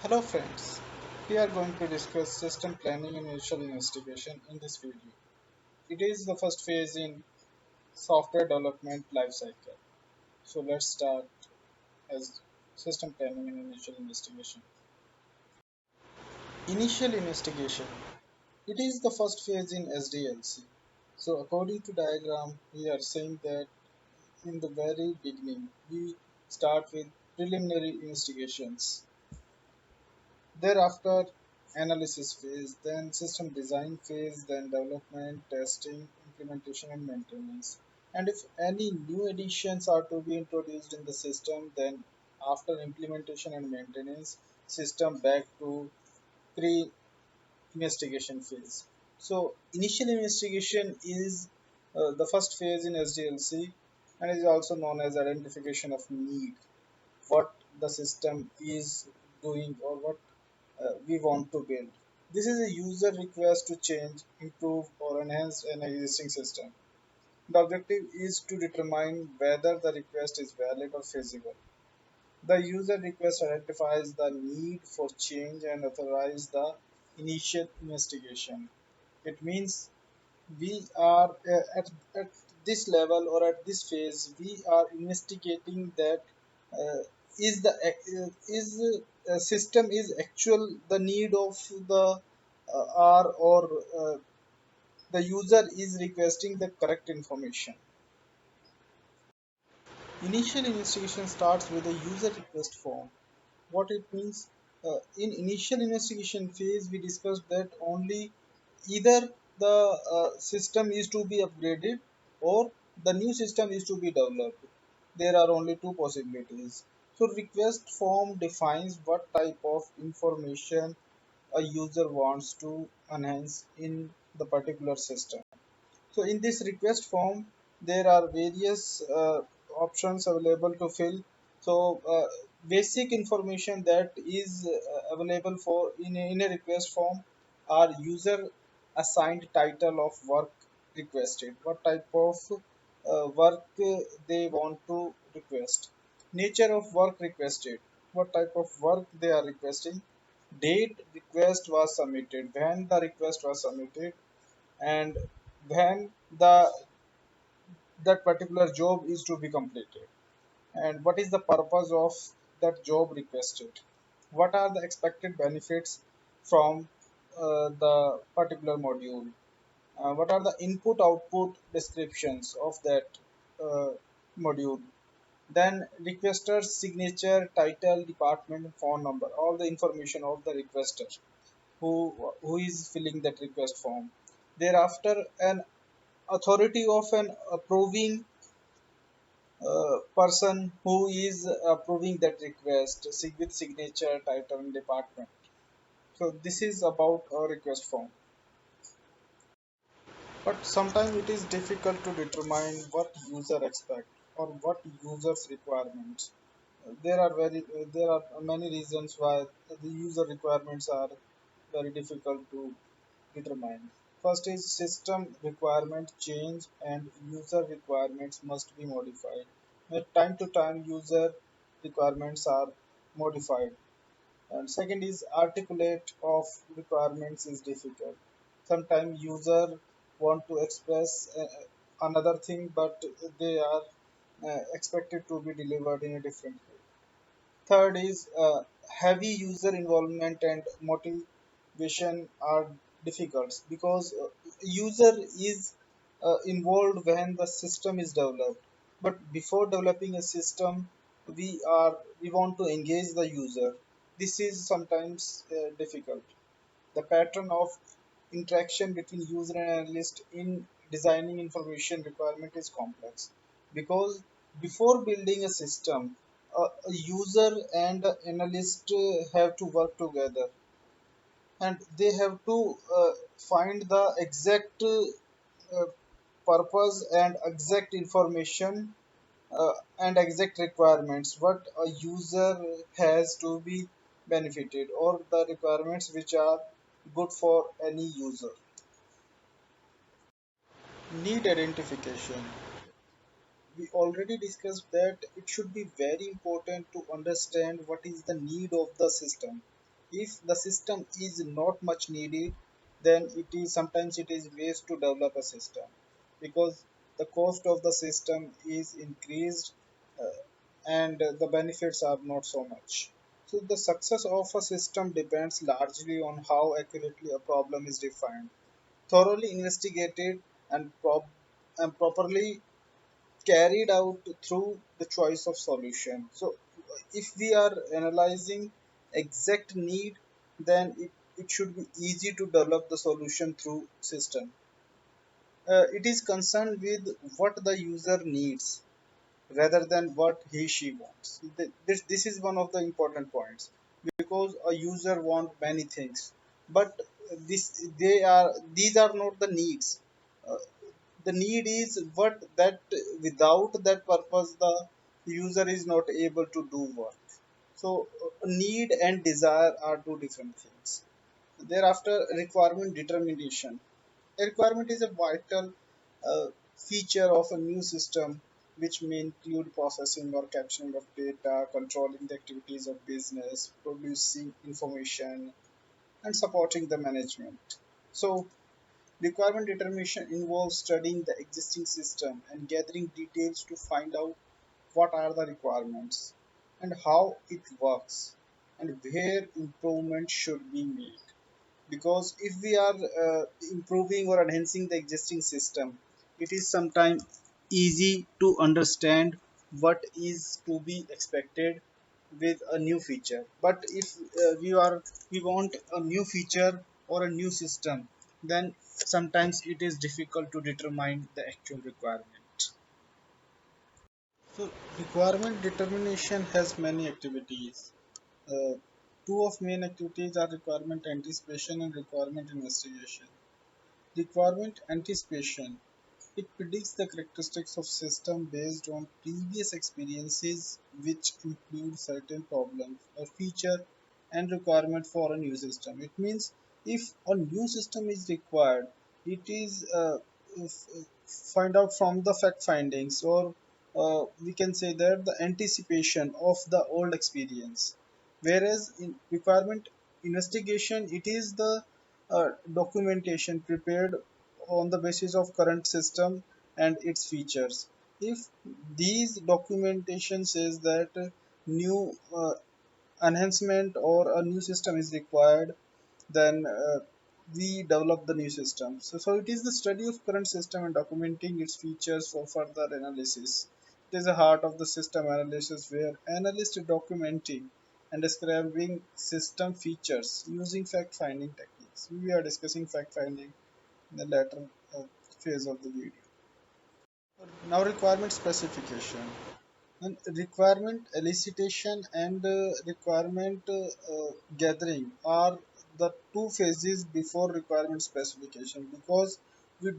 Hello friends, we are going to discuss system planning and initial investigation in this video. It is the first phase in software development lifecycle. So let's start as system planning and initial investigation. Initial investigation. It is the first phase in SDLC. So according to diagram, we are saying that in the very beginning, we start with preliminary investigations. Thereafter, analysis phase, then system design phase, then development, testing, implementation, and maintenance. And if any new additions are to be introduced in the system, then after implementation and maintenance, system back to pre-investigation phase. So initial investigation is the first phase in SDLC and is also known as identification of need, what the system is doing or what we want to build. This is a user request to change, improve, or enhance an existing system. The objective is to determine whether the request is valid or feasible. The user request identifies the need for change and authorizes the initial investigation. It means we are at this level or at this phase we are investigating that uh, is system is actual the need of the R or the user is requesting the correct information. Initial investigation starts with a user request form. What it means, in initial investigation phase we discussed that only either the system is to be upgraded or the new system is to be developed. There are only two possibilities. So request form defines what type of information a user wants to enhance in the particular system. So in this request form, there are various options available to fill. So basic information that is available for in a request form are user assigned title of work requested, what type of work they want to request, nature of work requested, what type of work they are requesting, date request was submitted, when the request was submitted, and when the that particular job is to be completed, and what is the purpose of that job requested, what are the expected benefits from the particular module, what are the input output descriptions of that uh, module, then requester's signature, title, department, phone number, all the information of the requester who who is filling that request form. Thereafter, an authority of an approving person who is approving that request with signature, title, and department. So this is about a request form. But sometimes it is difficult to determine what user expect or what users requirements. There are many reasons why the user requirements are very difficult to determine. First is system requirement change and user requirements must be modified. At time to time, user requirements are modified. And second is articulate of requirements is difficult. Sometimes user want to express another thing, but they are expected to be delivered in a different way. Third is heavy user involvement and motivation are difficult because user is involved when the system is developed. But before developing a system, we want to engage the user. This is sometimes difficult. The pattern of interaction between user and analyst in designing information requirement is complex because before building a system, a user and a analyst have to work together and they have to find the exact purpose and exact information and exact requirements what a user has to be benefited or the requirements which are good for any user. Need identification. We already discussed that it should be very important to understand what is the need of the system. If the system is not much needed, then it is sometimes it is waste to develop a system, because the cost of the system is increased, uh, and the benefits are not so much. So the success of a system depends largely on how accurately a problem is defined, thoroughly investigated, and, and properly carried out through the choice of solution. So if we are analyzing exact need, then it should be easy to develop the solution through system. It is concerned with what the user needs rather than what he she wants. This is one of the important points, because a user want many things, but these are not the needs. Uh, the need is what that without that purpose the user is not able to do work. So need and desire are two different things. Thereafter, requirement determination. A requirement is a vital feature of a new system, which may include processing or capturing of data, controlling the activities of business, producing information, and supporting the management. So, requirement determination involves studying the existing system and gathering details to find out what are the requirements and how it works and where improvement should be made. Because if we are improving or enhancing the existing system, it is sometimes easy to understand what is to be expected with a new feature. But if we want a new feature or a new system, then sometimes it is difficult to determine the actual requirement. So requirement determination has many activities. uh, Two of main activities are requirement anticipation and requirement investigation. Requirement anticipation. It predicts the characteristics of system based on previous experiences, which include certain problems or feature and requirement for a new system. It means if a new system is required, it is find out from the fact findings, or we can say that the anticipation of the old experience. Whereas in requirement investigation, it is the documentation prepared on the basis of current system and its features. If these documentation says that new enhancement or a new system is required, then we develop the new system. So it is the study of current system and documenting its features for further analysis. It is the heart of the system analysis, where analysts are documenting and describing system features using fact finding techniques. We are discussing fact finding in the latter uh, phase of the video. Now, requirement specification. And requirement elicitation and requirement gathering are the two phases before requirement specification, because we,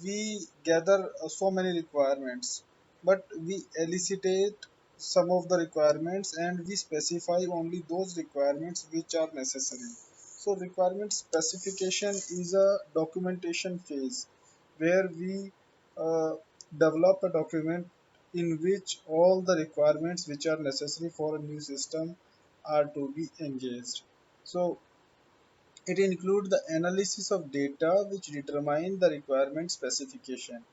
we gather so many requirements, but we elicitate some of the requirements and we specify only those requirements which are necessary. So requirement specification is a documentation phase where we uh, develop a document in which all the requirements which are necessary for a new system are to be engaged. So it includes the analysis of data which determine the requirement specification,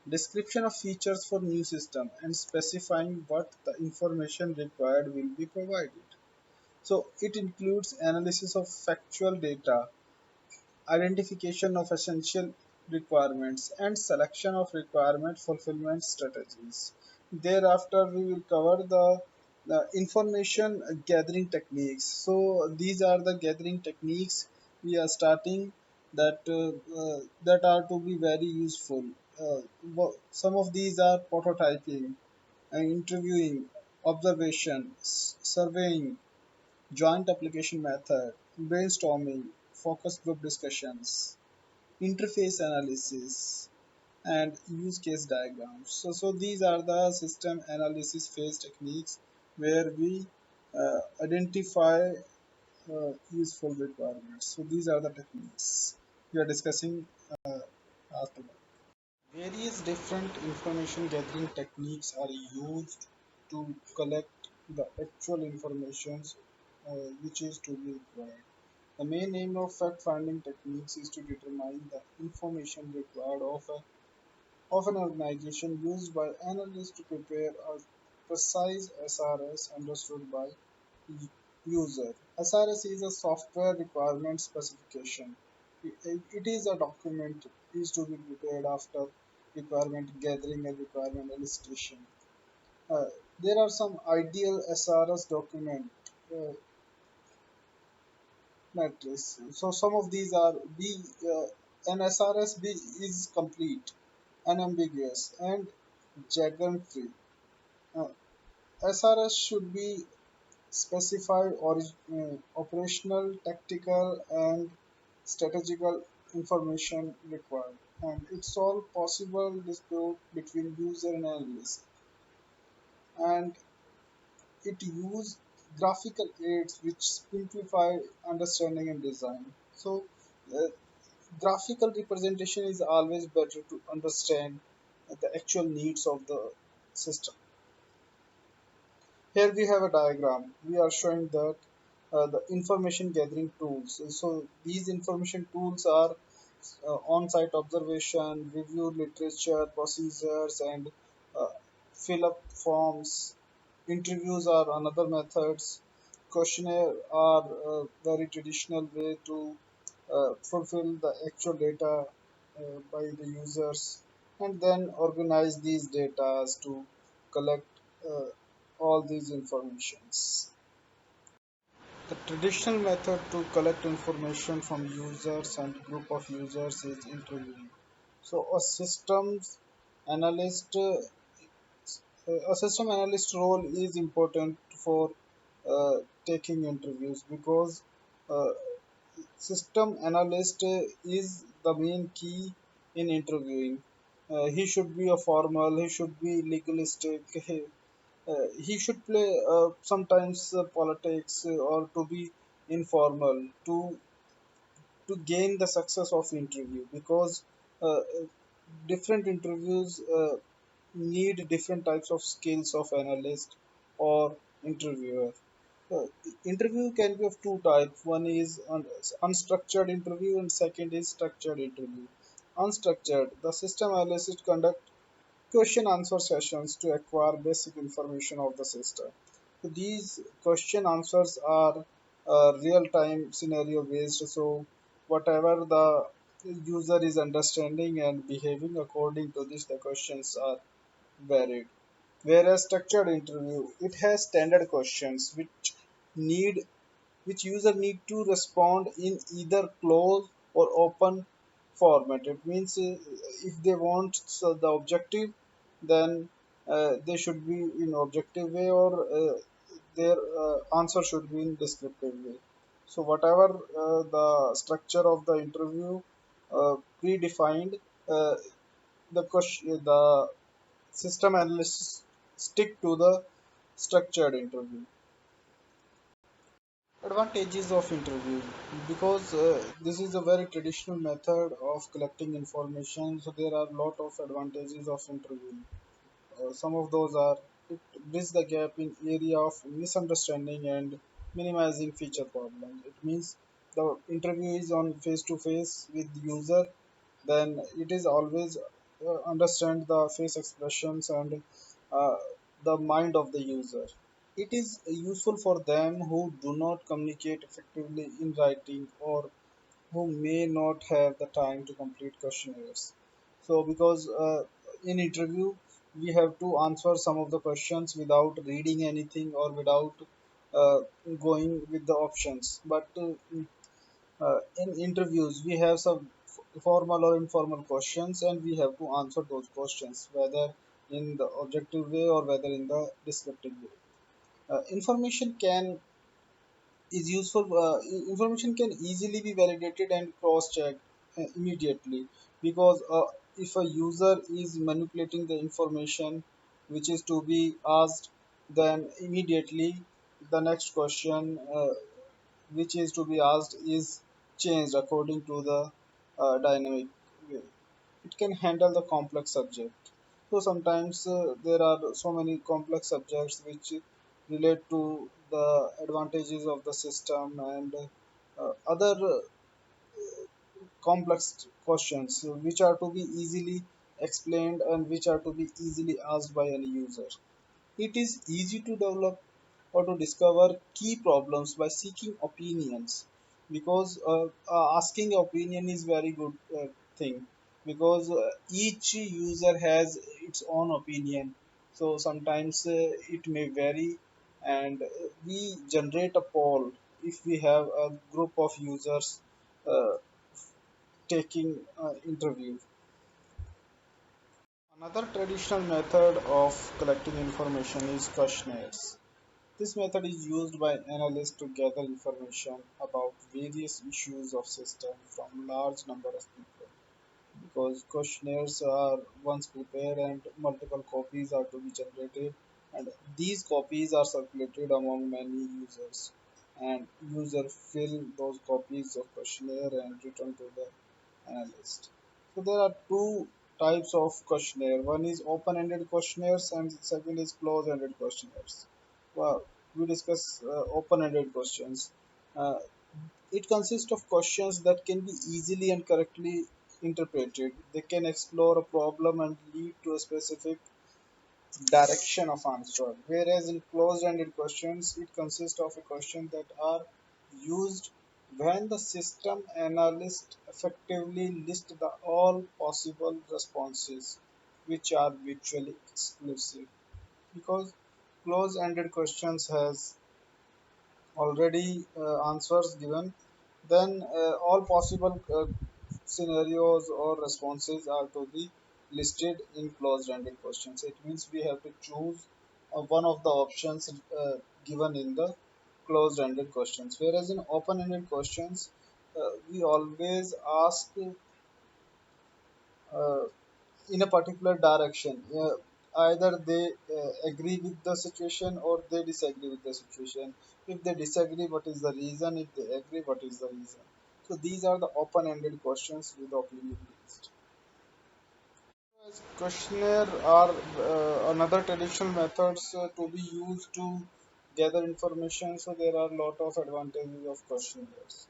description of features for new system, and specifying what the information required will be provided. So it includes analysis of factual data, identification of essential requirements, and selection of requirement fulfillment strategies. Thereafter, we will cover the information gathering techniques. So these are the gathering techniques we are starting that are to be very useful. Some of these are prototyping, interviewing, observation, surveying, joint application method, brainstorming, focus group discussions, interface analysis, and use case diagrams. So these are the system analysis phase techniques where we identify useful requirements. So these are the techniques we are discussing after that. Various different information gathering techniques are used to collect the actual information which is to be required. The main aim of fact-finding techniques is to determine the information required of an organization used by analysts to prepare a precise SRS understood by user. SRS is a software requirement specification. It is a document is to be prepared after requirement gathering and requirement elicitation. Uh, there are some ideal SRS document uh, matrix. So some of these are an SRS B is complete, unambiguous, and jargon free. Uh, SRS should be specified operational, tactical, and strategical information required, and it solve possible dispute between user and analyst, and it use graphical aids which simplify understanding and design. So, uh, graphical representation is always better to understand the actual needs of the system. Here we have a diagram. We are showing that the information gathering tools. So these information tools are on-site observation, review literature, procedures, and uh, fill up forms. Interviews are another methods. Questionnaire are a very traditional way to fulfill the actual data by the users, and then organize these data to collect uh, all these informations. The traditional method to collect information from users and group of users is interviewing. So analyst, uh, a system analyst role is important for uh, taking interviews because uh, system analyst is the main key in interviewing. He should be a formal, he should be legalistic, he should play sometimes politics or to be informal to gain the success of interview because different interviews need different types of skills of analyst or interviewer. uh, Interview can be of two types. One is unstructured interview and second is structured interview. Unstructured, the system analyst conduct question answer sessions to acquire basic information of the system. So these question answers are real time scenario based. So whatever the user is understanding and behaving according to this, the questions are varied. Whereas structured interview, it has standard questions need which user need to respond in either closed or open format. It means if they want the objective, then they should be in objective way or their answer should be in descriptive way. So whatever the structure of the interview predefined, uh, the system analysts stick to the structured interview. Advantages of interview, because this is a very traditional method of collecting information, so there are a lot of advantages of interview. Some of those are it bridges the gap in area of misunderstanding and minimizing feature problems. It means the interview is on face to face with the user, then it is always understand the face expressions and uh, the mind of the user. It is useful for them who do not communicate effectively in writing or who may not have the time to complete questionnaires. So, because in interview we have to answer some of the questions without reading anything or without uh, going with the options. But in interviews, we have some formal or informal questions, and we have to answer those questions whether in the objective way or whether in the descriptive way. Information can is useful. Information can easily be validated and cross-checked immediately because if a user is manipulating the information which is to be asked, then immediately the next question which is to be asked is changed according to the dynamic way. It can handle the complex subject. So sometimes there are so many complex subjects which relate to the advantages of the system, and other complex questions which are to be easily explained and which are to be easily asked by any user. It is easy to develop or to discover key problems by seeking opinions, because asking opinion is very good thing, because each user has its own opinion. So sometimes it may vary, and we generate a poll if we have a group of users uh, taking interview. Another traditional method of collecting information is questionnaires. This method is used by analysts to gather information about various issues of system from large number of people, because questionnaires are once prepared and multiple copies are to be generated, and these copies are circulated among many users, and user fill those copies of questionnaire and return to the analyst. So there are two types of questionnaire. One is open-ended questionnaires and second is closed-ended questionnaires. Well, we discuss open-ended questions. Uh, it consists of questions that can be easily and correctly interpreted. They can explore a problem and lead to a specific direction of answer. Whereas in closed-ended questions, it consists of a question that are used when the system analyst effectively list the all possible responses, which are mutually exclusive. Because closed-ended questions has already answers given, then all possible scenarios or responses are to be listed in closed-ended questions. It means we have to choose one of the options given in the closed-ended questions. Whereas in open-ended questions, we always ask uh, in a particular direction. Either they agree with the situation or they disagree with the situation. If they disagree, what is the reason? If they agree, what is the reason? So these are the open-ended questions with opinion based. Questionnaire are another traditional methods to be used to gather information. So there are a lot of advantages of questionnaires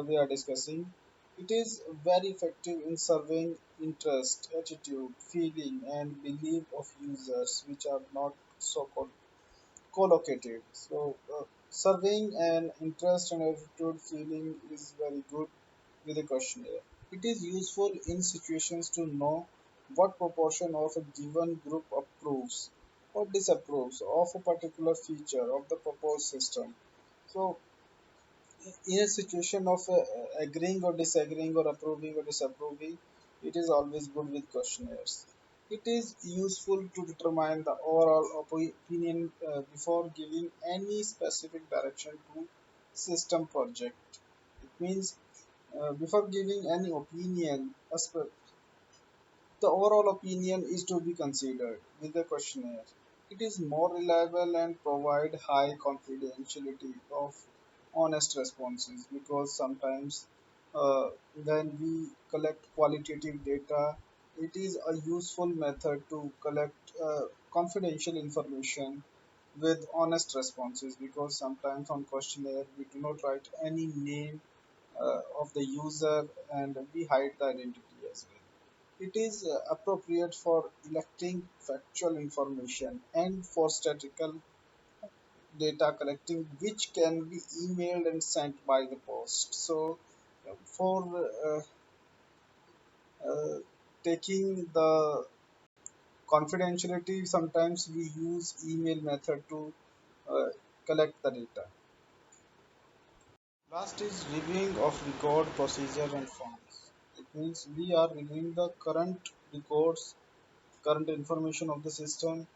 we are discussing. It is very effective in surveying interest, attitude, feeling, and belief of users, which are not so collocated. So surveying an interest and attitude feeling is very good with a questionnaire. It is useful in situations to know what proportion of a given group approves or disapproves of a particular feature of the proposed system. So, in a situation of agreeing or disagreeing or approving or disapproving, it is always good with questionnaires. It is useful to determine the overall opinion before giving any specific direction to system project. It means before giving any opinion, the overall opinion is to be considered with the questionnaire. It is more reliable and provide high confidentiality of honest responses, because sometimes when we collect qualitative data, it is a useful method to collect confidential information with honest responses, because sometimes on questionnaire we do not write any name of the user and we hide the identity as well. It is appropriate for electing factual information and for statistical data collecting, which can be emailed and sent by the post. So, for uh, taking the confidentiality, sometimes we use email method to uh, collect the data. Last is reviewing of record procedure and forms. It means we are reviewing the current records, current information of the system,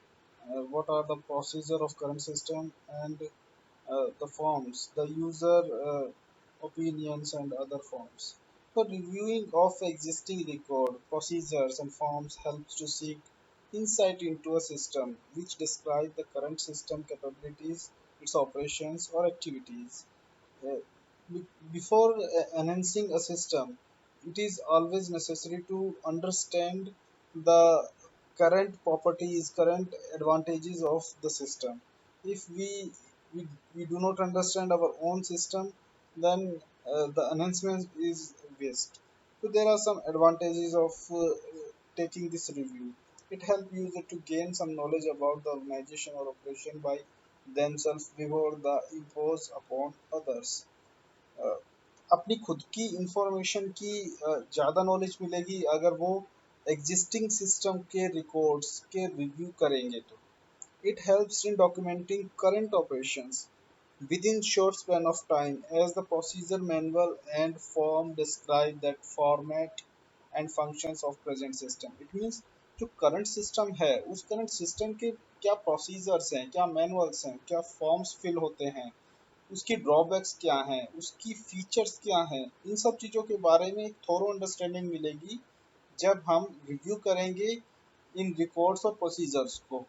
what are the procedure of current system, and the forms, the user opinions and other forms. So reviewing of existing record, procedures and forms helps to seek insight into a system which describe the current system capabilities, its operations or activities. Uh, Before enhancing a system, it is always necessary to understand the current properties, current advantages of the system. If we we, we do not understand our own system, then the enhancement is waste. So there are some advantages of taking this review. It helps user to gain some knowledge about the organization or operation by themselves before the impose upon others. uh, अपनी खुद की information की ज़्यादा knowledge मिलेगी अगर वो existing system के records के रिव्यू करेंगे तो it helps in documenting current operations within short span of time as the procedure manual and form describe that format and functions of present system. It means जो current system है उस current system के क्या procedures हैं, क्या manuals हैं, क्या forms fill होते हैं, उसकी ड्रॉबैक्स क्या हैं, उसकी फीचर्स क्या हैं, इन सब चीज़ों के बारे में एक थोरो अंडरस्टैंडिंग मिलेगी जब हम रिव्यू करेंगे इन रिकॉर्ड्स और प्रोसीजर्स को.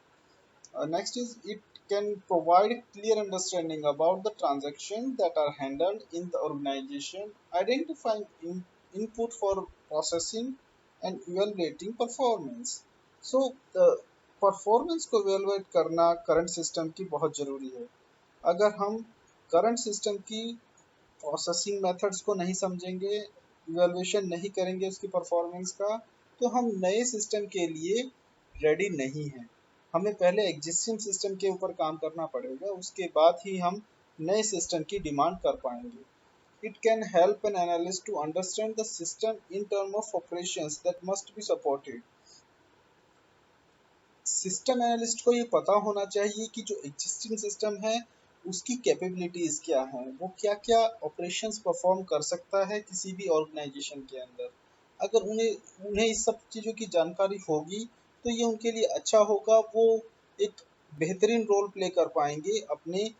Next is it can provide clear understanding about the transactions that are handled in the organization, identifying input for processing and evaluating performance. So performance को evaluate करना करंट सिस्टम की बहुत ज़रूरी है. अगर हम करंट सिस्टम की प्रोसेसिंग मेथड्स को नहीं समझेंगे, इवैल्यूएशन नहीं करेंगे उसकी परफॉर्मेंस का, तो हम नए सिस्टम के लिए रेडी नहीं हैं. हमें पहले एग्जिस्टिंग सिस्टम के ऊपर काम करना पड़ेगा, उसके बाद ही हम नए सिस्टम की डिमांड कर पाएंगे. It can help an analyst to understand the system in terms of operations that must be supported. System analyst को ये पता होना चाहिए कि जो एग्जिस्टिंग सिस्टम है उसकी कैपेबिलिटीज क्या हैं, वो क्या क्या ऑपरेशंस परफॉर्म कर सकता है किसी भी ऑर्गेनाइजेशन के अंदर. अगर उन्हें उन्हें इस सब चीज़ों की जानकारी होगी तो ये उनके लिए अच्छा होगा, वो एक बेहतरीन रोल प्ले कर पाएंगे अपने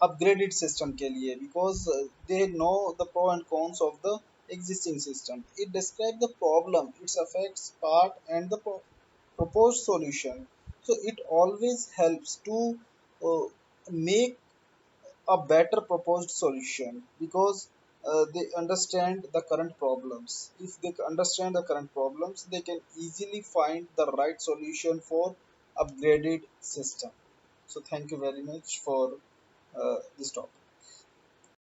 upgraded system के लिए, because they know the pro and cons of the existing system. It describes the problem, its effects, part, and the proposed solution. So it always helps to uh, make a better proposed solution because they understand the current problems. If they understand the current problems, they can easily find the right solution for upgraded system. So thank you very much for this topic.